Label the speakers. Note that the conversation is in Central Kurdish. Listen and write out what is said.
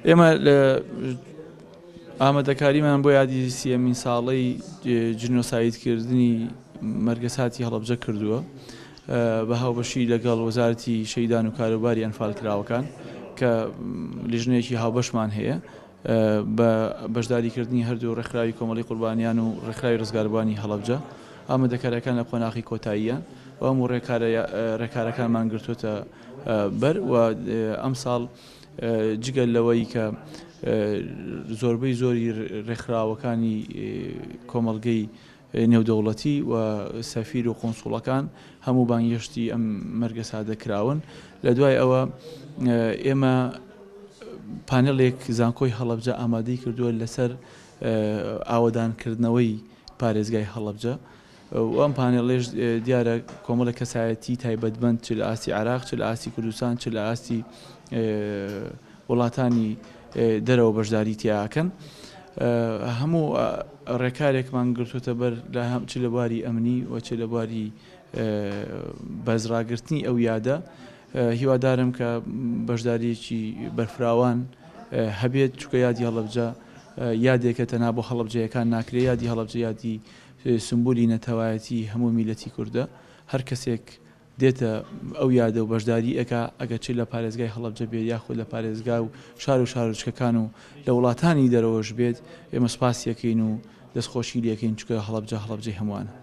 Speaker 1: ئێمە ئامادەکاریمان بۆ یادی سیەمین ساڵەی جنۆسایدکردنی مەرگەساتی هەڵەبجە کردووە بە هاوبەشی لەگەڵ وەزارەتی شەیدان و کاروباری ئەنفالکراوەکان کە لیژنەیەکی هاوبەشمان هەیە بە بەشداریکردنی هەردوو ڕێکخراوی کۆمەڵی قوربانیان و ڕێکخراوی ڕزگاربوانی هەڵەبجە ئامادەکاریەکان لە قۆناغی کۆتاییە و هەموو ڕێکارەکانمان گرتوتە بەر و ئەم ساڵ جگەل لەوەی کە زۆربەی زۆری ڕێکخراوەکانی کۆمەڵگەی نێودەوڵەتی و سەفیر و قۆنسوڵەکان هەموو بانگهێشتی ئەم مەرگەسا دەکراون. لە دوای ئەوە ئێمە پانێڵێک زانکۆی هەڵەبجە ئامادەی کردووە لەسەر ئاوەدانکردنەوەی پارێزگای هەڵەبجە و ئەم پانێڵێش دیارە کۆمەڵە کەسایەتی تایبەتمەند چ لە ئاستی عێراق چ لە ئاستی کوردستان چ لە ئاستی وڵاتانی دەرەوە بەشداری تیاکەن. هەموو ڕێکارێکمان گرتوتە بەر چ لە بواری ئەمنی و چ لە بواری بەزراگرتنی ئەو یادە هیوادارم کە بەشداریەکی بەرفراوان هەبێت چکە یادی هەڵەبجە یادێکە تەنها بۆ هەڵەبجەیەکان ناکرێت. یادی هەڵەبجە یادی سمبولی نەتەوایەتی هەموو میلەتی کوردە. هەر کەسێک دێتە ئەو یادە و بەشداری ئەکا ئەگەر چی لە پارێزگای هەڵەبجە بێت یاخود لە پارێزگا و شار و شارۆچکەکان و لە وڵاتانی دەرەوەش بێت ئێمە سپاسیەکەین و دەستخۆشی لەکەین چکە هەڵەبجە هەڵەبجەی هەمووانە.